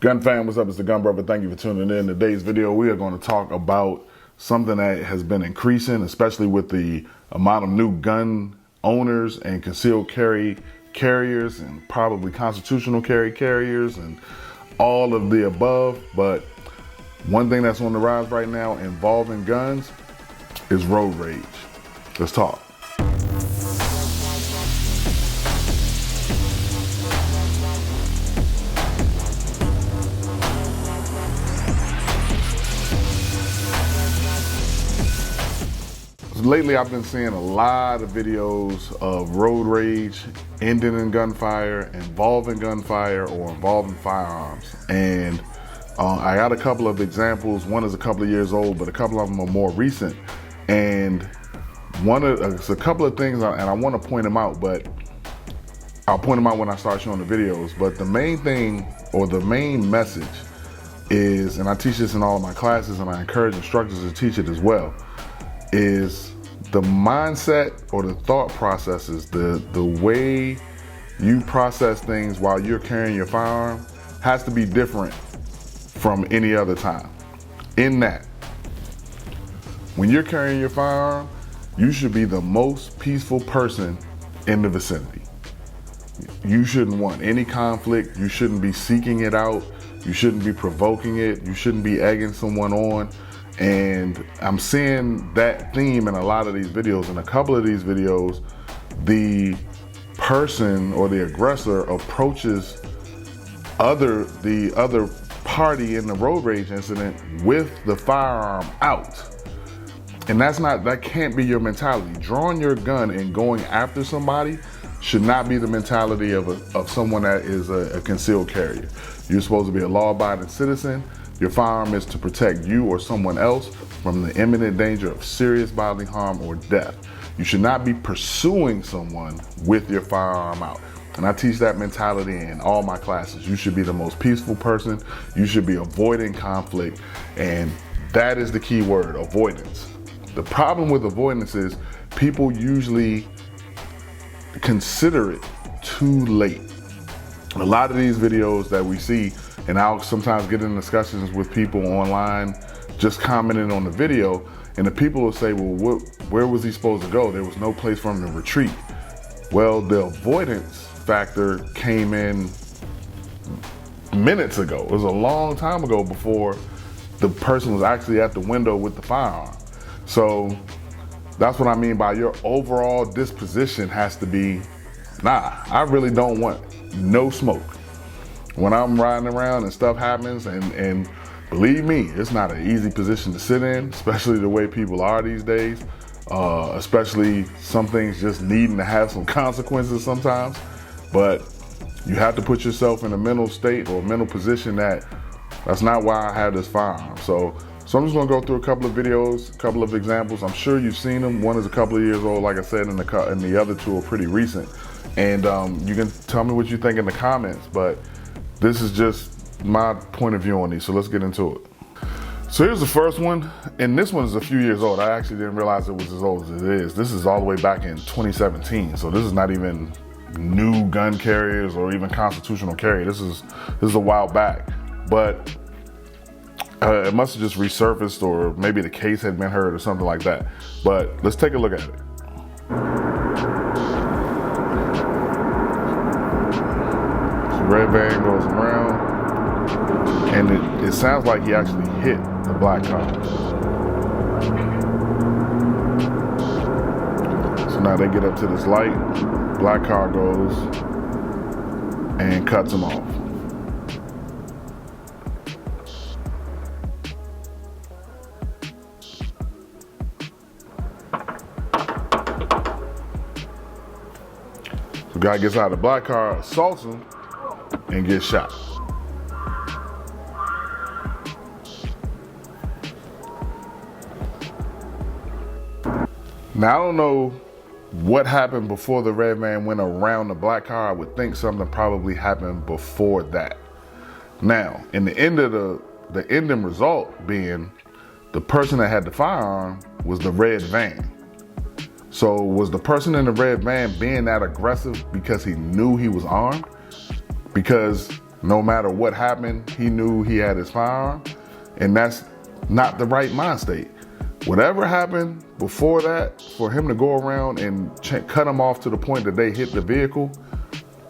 Gun fam, what's up? It's the Gun Brother. Thank you for tuning in. In today's video, we are going to talk about something that has been increasing, especially with the amount of new gun owners and concealed carry carriers and probably constitutional carry carriers and all of the above. But one thing that's on the rise right now involving guns is road rage. Let's talk. Lately, I've been seeing a lot of videos of road rage ending in gunfire, involving gunfire, or involving firearms. And I got a couple of examples. One is a couple of years old, but a couple of them are more recent. And it's a couple of things, and I want to point them out, but I'll point them out when I start showing the videos. But the main thing, or the main message is, and I teach this in all of my classes, and I encourage instructors to teach it as well, is the mindset or the thought processes, the way you process things while you're carrying your firearm has to be different from any other time. In that, when you're carrying your firearm, you should be the most peaceful person in the vicinity. You shouldn't want any conflict. You shouldn't be seeking it out. You shouldn't be provoking it. You shouldn't be egging someone on. And I'm seeing that theme in a lot of these videos. In a couple of these videos, the person or the aggressor approaches the other party in the road rage incident with the firearm out. And that can't be your mentality. Drawing your gun and going after somebody should not be the mentality of someone that is a concealed carrier. You're supposed to be a law-abiding citizen. Your firearm is to protect you or someone else from the imminent danger of serious bodily harm or death. You should not be pursuing someone with your firearm out. And I teach that mentality in all my classes. You should be the most peaceful person. You should be avoiding conflict. And that is the key word, avoidance. The problem with avoidance is people usually consider it too late. A lot of these videos that we see, and I'll sometimes get in discussions with people online just commenting on the video, and the people will say, well, where was he supposed to go? There was no place for him to retreat. Well, the avoidance factor came in minutes ago. It was a long time ago before the person was actually at the window with the firearm. So that's what I mean by your overall disposition has to be, nah, I really don't want no smoke. When I'm riding around and stuff happens, and believe me, it's not an easy position to sit in, especially the way people are these days, especially some things just needing to have some consequences sometimes. But you have to put yourself in a mental state or a mental position that's not why I have this firearm. So I'm just gonna go through a couple of videos, a couple of examples. I'm sure you've seen them. One is a couple of years old, like I said, and the other two are pretty recent. And you can tell me what you think in the comments, but this is just my point of view on these, so let's get into it. So here's the first one, and this one is a few years old. I actually didn't realize it was as old as it is. This is all the way back in 2017, so this is not even new gun carriers or even constitutional carry. This is a while back, but it must have just resurfaced, or maybe the case had been heard or something like that. But let's take a look at it. Red van goes around, and it sounds like he actually hit the black car. So now they get up to this light, black car goes and cuts him off. So guy gets out of the black car, assaults him, and get shot. Now, I don't know what happened before the red man went around the black car. I would think something probably happened before that. Now, in the end of the ending result being the person that had the firearm was the red van. So was the person in the red van being that aggressive because he knew he was armed? Because No matter what happened, he knew he had his firearm, and that's not the right mind state. Whatever happened before that, for him to go around and cut him off to the point that they hit the vehicle,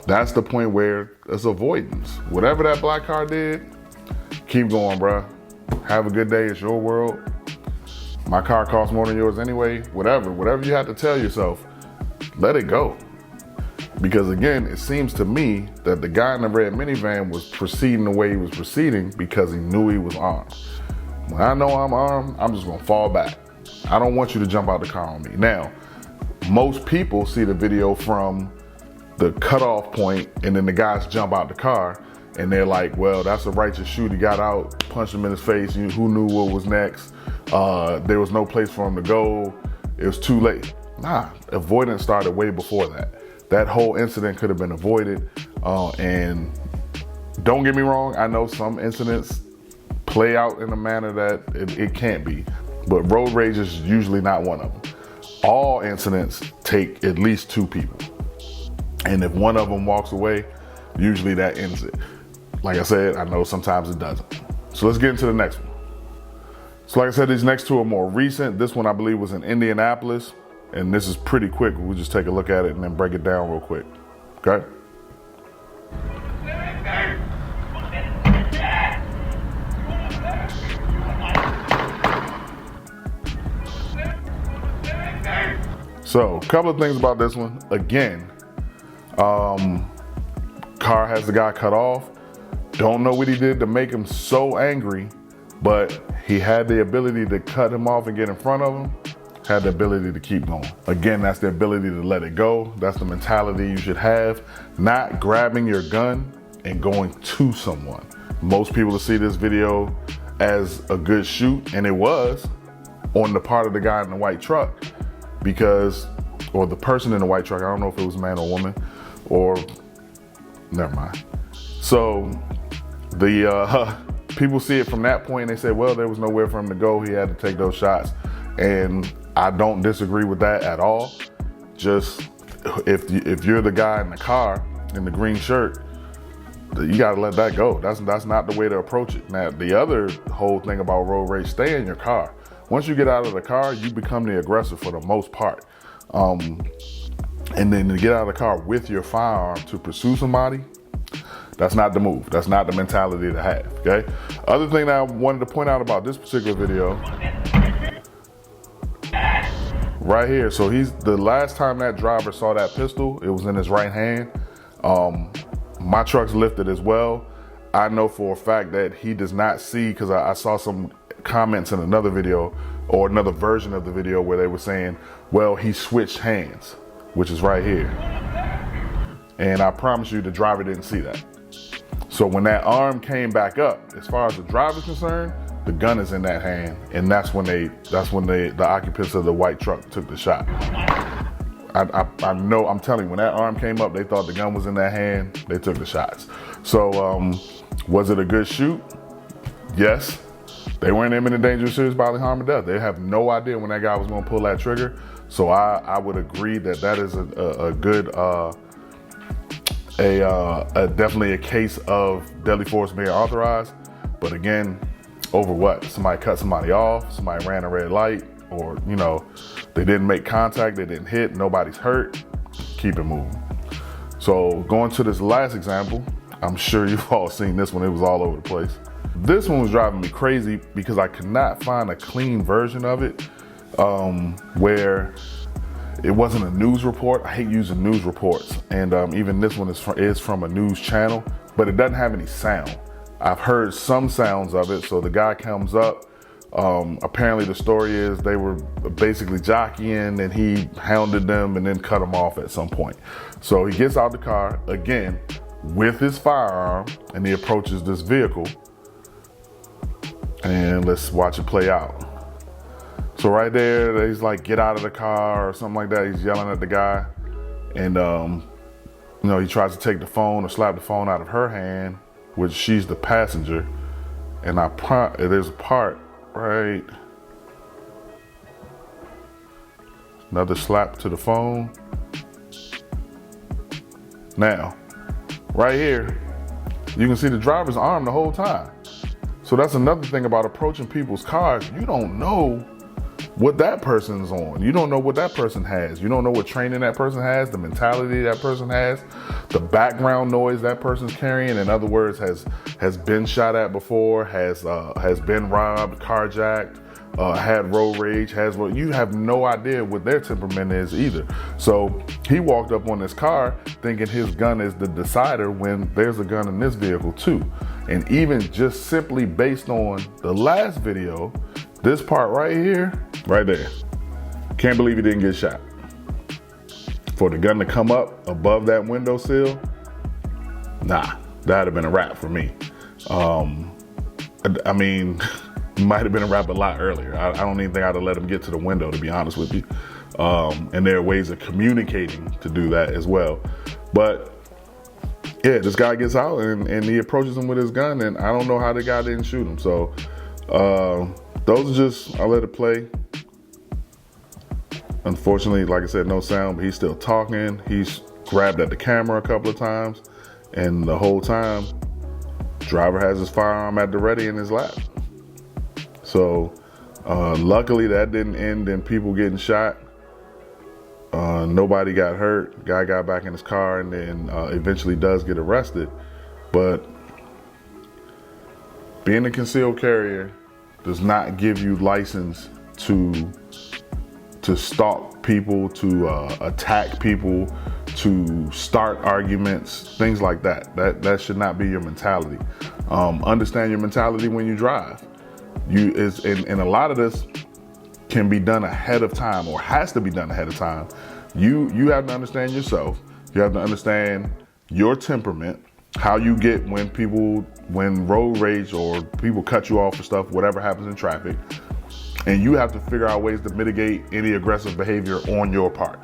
that's the point where it's avoidance. Whatever that black car did, keep going, bruh. Have a good day, it's your world. My car costs more than yours anyway. Whatever you have to tell yourself, let it go. Because again, it seems to me that the guy in the red minivan was proceeding the way he was proceeding because he knew he was armed. When I know I'm armed, I'm just gonna fall back. I don't want you to jump out the car on me. Now, most people see the video from the cutoff point and then the guys jump out the car and they're like, well, that's a righteous shoot. He got out, punched him in his face. Who knew what was next? There was no place for him to go. It was too late. Nah, avoidance started way before that. That whole incident could have been avoided. And don't get me wrong, I know some incidents play out in a manner that it can't be, but road rage is usually not one of them. All incidents take at least two people. And if one of them walks away, usually that ends it. Like I said, I know sometimes it doesn't. So let's get into the next one. So like I said, these next two are more recent. This one I believe was in Indianapolis. And this is pretty quick. We'll just take a look at it and then break it down real quick. Okay? So, a couple of things about this one. Again, car has the guy cut off. Don't know what he did to make him so angry, but he had the ability to cut him off and get in front of him. Had the ability to keep going. Again, that's the ability to let it go. That's the mentality you should have. Not grabbing your gun and going to someone. Most people see this video as a good shoot, and it was on the part of the guy in the white truck or the person in the white truck. I don't know if it was a man or woman, or never mind. So the people see it from that point and they say, well, there was nowhere for him to go. He had to take those shots. And I don't disagree with that at all. Just if you're the guy in the car in the green shirt, you gotta let that go. That's not the way to approach it. Now, the other whole thing about road rage, stay in your car. Once you get out of the car, you become the aggressor for the most part. And then to get out of the car with your firearm to pursue somebody, that's not the move. That's not the mentality to have, okay? Other thing that I wanted to point out about this particular video, right here. So the last time that driver saw that pistol, it was in his right hand. My truck's lifted as well. I know for a fact that he does not see, because I saw some comments in another video or another version of the video where they were saying, well, he switched hands, which is right here. And I promise you the driver didn't see that. So when that arm came back up, as far as the driver's concerned, the gun is in that hand, and that's when the occupants of the white truck took the shot. I know, I'm telling you, when that arm came up, they thought the gun was in that hand, they took the shots. So was it a good shoot? Yes. They were in imminent danger of serious bodily harm or death. They have no idea when that guy was gonna pull that trigger. So I would agree that is a good, definitely a case of deadly force being authorized. But again, over what? Somebody cut somebody off, somebody ran a red light, or they didn't make contact, they didn't hit, nobody's hurt, keep it moving. So going to this last example, I'm sure you've all seen this one, it was all over the place. This one was driving me crazy because I could not find a clean version of it where it wasn't a news report. I hate using news reports, and even this one is from a news channel, but it doesn't have any sound. I've heard some sounds of it. So the guy comes up. Apparently the story is they were basically jockeying and he hounded them and then cut them off at some point. So he gets out the car again with his firearm and he approaches this vehicle. And let's watch it play out. So right there, he's like, get out of the car or something like that. He's yelling at the guy. And, he tries to take the phone or slap the phone out of her hand, which she's the passenger. And there's a part, right? Another slap to the phone. Now, right here, You can see the driver's armed the whole time. So that's another thing about approaching people's cars. You don't know what that person's on. You don't know what that person has. You don't know what training that person has, the mentality that person has, the background noise that person's carrying. In other words, has been shot at before, has been robbed, carjacked, had road rage, you have no idea what their temperament is either. So he walked up on this car thinking his gun is the decider when there's a gun in this vehicle too. And even just simply based on the last video, this part right here, right there, can't believe he didn't get shot. For the gun to come up above that windowsill, nah, that'd have been a wrap for me. I mean, might have been a wrap a lot earlier. I don't even think I'd have let him get to the window, to be honest with you. And there are ways of communicating to do that as well. But yeah, this guy gets out and he approaches him with his gun, and I don't know how the guy didn't shoot him. So those are just, I let it play. Unfortunately, like I said, no sound, but he's still talking. He's grabbed at the camera a couple of times, and the whole time, driver has his firearm at the ready in his lap. So luckily that didn't end in people getting shot. Nobody got hurt. Guy got back in his car and then eventually does get arrested. But being a concealed carrier does not give you license to stalk people, to attack people, to start arguments, things like that. That should not be your mentality. Understand your mentality when you drive. And a lot of this can be done ahead of time, or has to be done ahead of time. You have to understand yourself. You have to understand your temperament, how you get when road rage or people cut you off for stuff, whatever happens in traffic. And you have to figure out ways to mitigate any aggressive behavior on your part.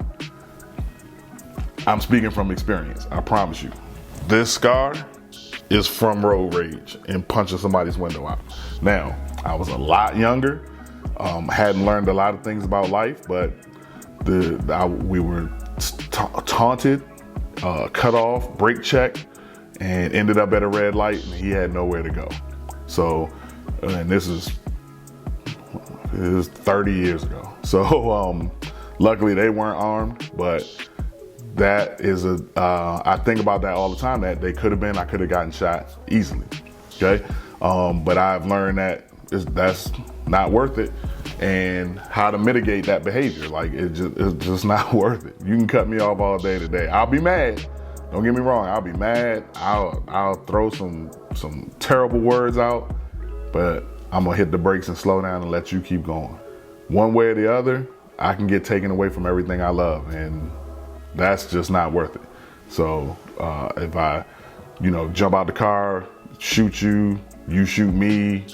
I'm speaking from experience, I promise you. This scar is from road rage and punching somebody's window out. Now, I was a lot younger, hadn't learned a lot of things about life, but we were taunted, cut off, brake checked, and ended up at a red light, and he had nowhere to go. So, and this is 30 years ago. So luckily they weren't armed, but that is I think about that all the time, that I could have gotten shot easily, okay? But I've learned that that's not worth it, and how to mitigate that behavior. Like it's just not worth it. You can cut me off all day today. I'll be mad. Don't get me wrong. I'll be mad. I'll throw some terrible words out, but I'm gonna hit the brakes and slow down and let you keep going. One way or the other, I can get taken away from everything I love, and that's just not worth it. So if I, jump out the car, shoot you, you shoot me,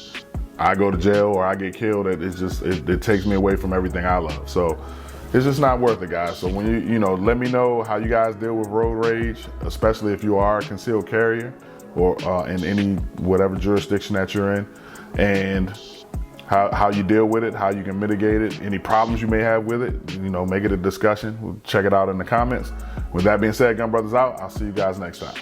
I go to jail or I get killed, it takes me away from everything I love. So it's just not worth it, guys. So when let me know how you guys deal with road rage, especially if you are a concealed carrier or in any whatever jurisdiction that you're in, and how you deal with it, how you can mitigate it, any problems you may have with it, make it a discussion. We'll check it out in the comments. With that being said, Gun Brothers out. I'll see you guys next time.